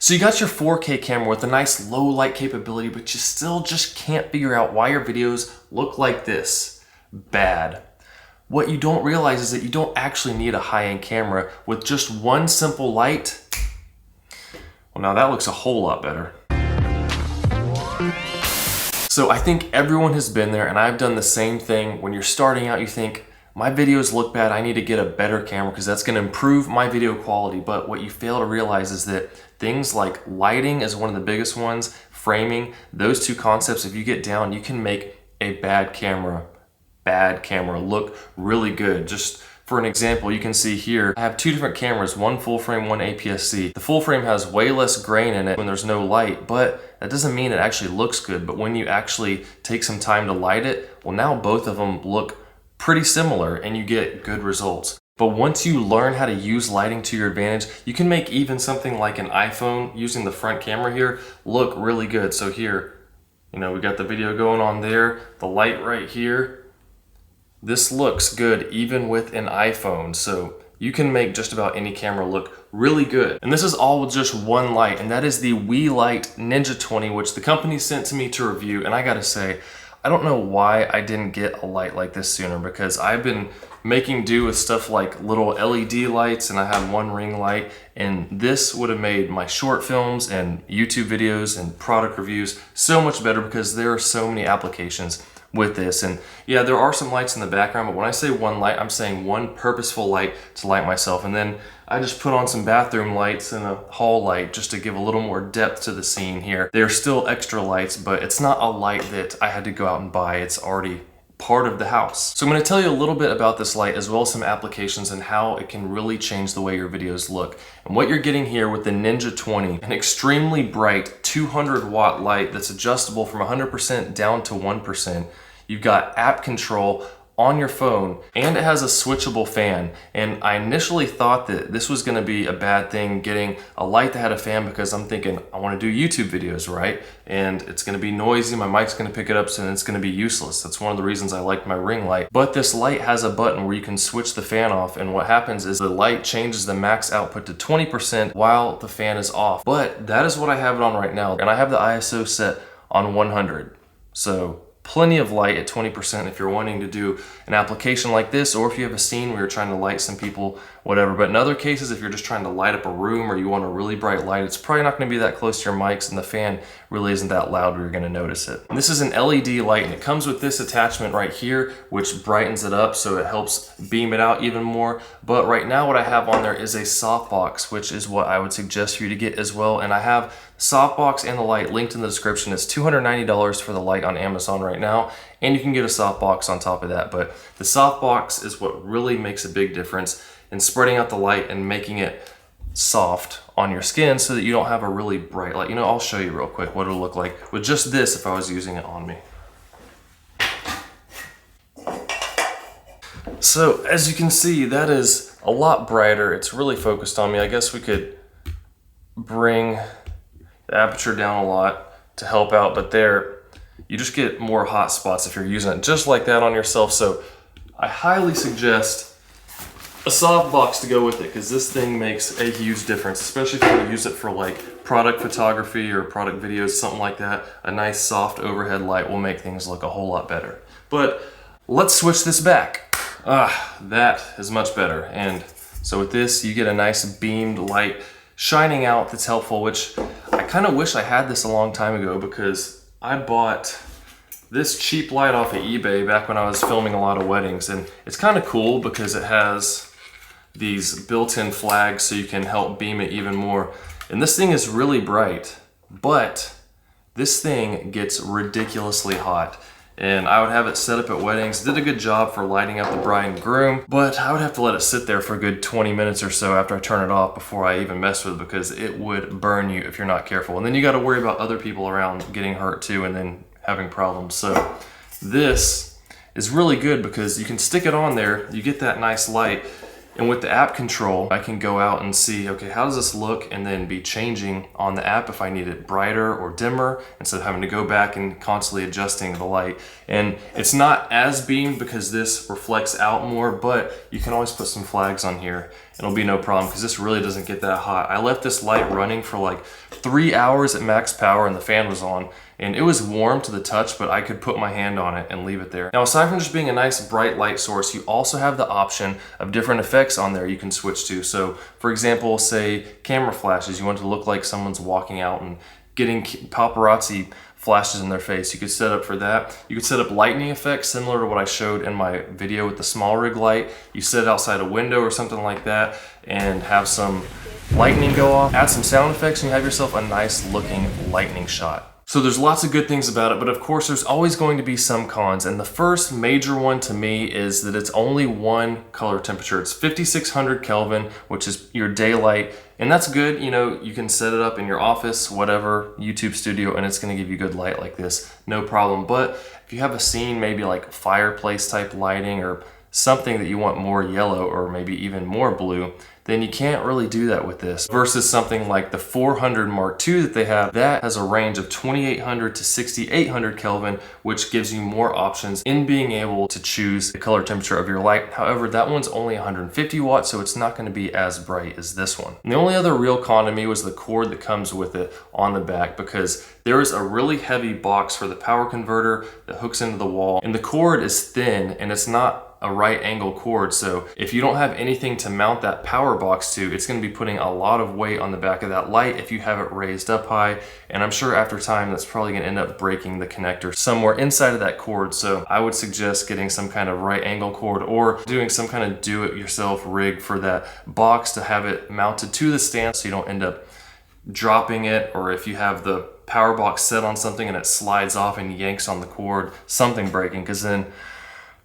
So you got your 4K camera with a nice low light capability, but you still just can't figure out why your videos look like this. Bad. What you don't realize is that you don't actually need a high-end camera. With just one simple light, well, now that looks a whole lot better. So I think everyone has been there, and I've done the same thing. When you're starting out, you think, my videos look bad, I need to get a better camera because that's gonna improve my video quality. But what you fail to realize is that things like lighting is one of the biggest ones, framing, those two concepts, if you get down, you can make a bad camera look really good. Just for an example, you can see here, I have two different cameras, one full frame, one APS-C. The full frame has way less grain in it when there's no light, but that doesn't mean it actually looks good. But when you actually take some time to light it, well, now both of them look pretty similar and you get good results. But once you learn how to use lighting to your advantage, you can make even something like an iPhone using the front camera here look really good. So here, we got the video going on there, the light right here. This looks good even with an iPhone. So you can make just about any camera look really good. And this is all with just one light, and that is the Weeylite Ninja 20, which the company sent to me to review. And I gotta say, I don't know why I didn't get a light like this sooner, because I've been making do with stuff like little LED lights, and I had one ring light, and this would have made my short films and YouTube videos and product reviews so much better because there are so many applications with this. And yeah, there are some lights in the background, but when I say one light, I'm saying one purposeful light to light myself. And then I just put on some bathroom lights and a hall light just to give a little more depth to the scene here. They're still extra lights, but it's not a light that I had to go out and buy. It's already part of the house. So I'm going to tell you a little bit about this light, as well as some applications and how it can really change the way your videos look. And what you're getting here with the Ninja 20, an extremely bright 200 watt light that's adjustable from 100% down to 1%. You've got app control on your phone, and it has a switchable fan. And I initially thought that this was gonna be a bad thing, getting a light that had a fan, because I'm thinking I wanna do YouTube videos, right? And it's gonna be noisy, my mic's gonna pick it up, so it's gonna be useless. That's one of the reasons I like my ring light. But this light has a button where you can switch the fan off, and what happens is the light changes the max output to 20% while the fan is off. But that is what I have it on right now, and I have the ISO set on 100. So plenty of light at 20% if you're wanting to do an application like this, or if you have a scene where you're trying to light some people, whatever. But in other cases, if you're just trying to light up a room or you want a really bright light, it's probably not going to be that close to your mics, and the fan really isn't that loud where you're going to notice it. And this is an LED light, and it comes with this attachment right here, which brightens it up so it helps beam it out even more. But right now what I have on there is a softbox, which is what I would suggest for you to get as well. And I have softbox and the light linked in the description. It's $290 for the light on Amazon right now, and you can get a softbox on top of that. But the softbox is what really makes a big difference in spreading out the light and making it soft on your skin so that you don't have a really bright light. I'll show you real quick what it'll look like with just this if I was using it on me. So as you can see, that is a lot brighter. It's really focused on me. I guess we could bring the aperture down a lot to help out, but there you just get more hot spots if you're using it just like that on yourself. So I highly suggest a softbox to go with it, because this thing makes a huge difference, especially if you want to use it for like product photography or product videos, something like that. A nice soft overhead light will make things look a whole lot better. But let's switch this back. That is much better. And so with this, you get a nice beamed light shining out that's helpful, which I kind of wish I had this a long time ago, because I bought this cheap light off of eBay back when I was filming a lot of weddings. And it's kind of cool because it has these built-in flags so you can help beam it even more. And this thing is really bright, but this thing gets ridiculously hot. And I would have it set up at weddings. Did a good job for lighting up the bride and groom, but I would have to let it sit there for a good 20 minutes or so after I turn it off before I even mess with it, because it would burn you if you're not careful. And then you got to worry about other people around getting hurt too and then having problems. So this is really good because you can stick it on there, you get that nice light, and with the app control, I can go out and see, okay, how does this look, and then be changing on the app if I need it brighter or dimmer, instead of having to go back and constantly adjusting the light. And it's not as beamed because this reflects out more, but you can always put some flags on here it'll be no problem because this really doesn't get that hot. I left this light running for like 3 hours at max power and the fan was on, and it was warm to the touch, but I could put my hand on it and leave it there. Now, aside from just being a nice bright light source, you also have the option of different effects on there you can switch to. So for example, say camera flashes, you want it to look like someone's walking out and getting paparazzi flashes in their face. You could set up for that. You could set up lightning effects similar to what I showed in my video with the small rig light. You set it outside a window or something like that and have some lightning go off. Add some sound effects and you have yourself a nice looking lightning shot. So there's lots of good things about it, but of course there's always going to be some cons. And the first major one to me is that it's only one color temperature. It's 5600 Kelvin, which is your daylight. And that's good, you know, you can set it up in your office, whatever, YouTube studio, and it's gonna give you good light like this, no problem. But if you have a scene, maybe like fireplace type lighting or something that you want more yellow or maybe even more blue, then you can't really do that with this. Versus something like the 400 Mark II that they have, that has a range of 2800 to 6800 Kelvin, which gives you more options in being able to choose the color temperature of your light. However, that one's only 150 watts, so it's not gonna be as bright as this one. And the only other real con to me was the cord that comes with it on the back, because there is a really heavy box for the power converter that hooks into the wall, and the cord is thin and it's not a right angle cord. So if you don't have anything to mount that power box to, it's going to be putting a lot of weight on the back of that light if you have it raised up high. And I'm sure after time that's probably going to end up breaking the connector somewhere inside of that cord. So I would suggest getting some kind of right angle cord or doing some kind of do-it-yourself rig for that box to have it mounted to the stand so you don't end up dropping it, or if you have the power box set on something and it slides off and yanks on the cord, something breaking, because then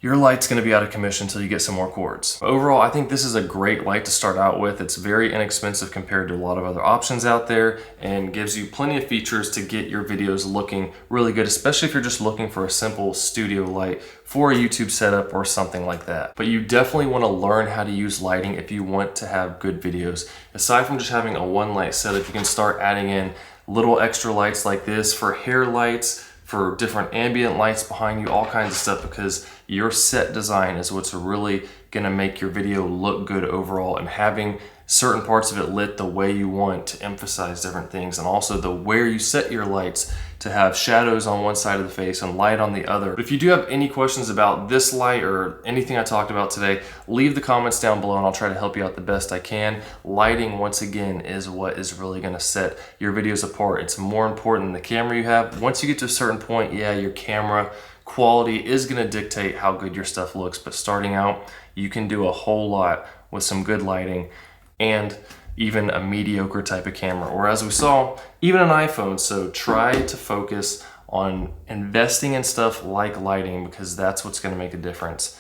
your light's gonna be out of commission until you get some more cords. Overall, I think this is a great light to start out with. It's very inexpensive compared to a lot of other options out there and gives you plenty of features to get your videos looking really good, especially if you're just looking for a simple studio light for a YouTube setup or something like that. But you definitely wanna learn how to use lighting if you want to have good videos. Aside from just having a one light setup, you can start adding in little extra lights like this for hair lights, for different ambient lights behind you, all kinds of stuff, because your set design is what's really gonna make your video look good overall, and having certain parts of it lit the way you want to emphasize different things, and also the where you set your lights to have shadows on one side of the face and light on the other. But if you do have any questions about this light or anything I talked about today, leave the comments down below and I'll try to help you out the best I can. Lighting, once again, is what is really gonna set your videos apart. It's more important than the camera you have. Once you get to a certain point, yeah, your camera quality is gonna dictate how good your stuff looks, but starting out, you can do a whole lot with some good lighting and even a mediocre type of camera, or as we saw, even an iPhone. So try to focus on investing in stuff like lighting, because that's what's gonna make a difference.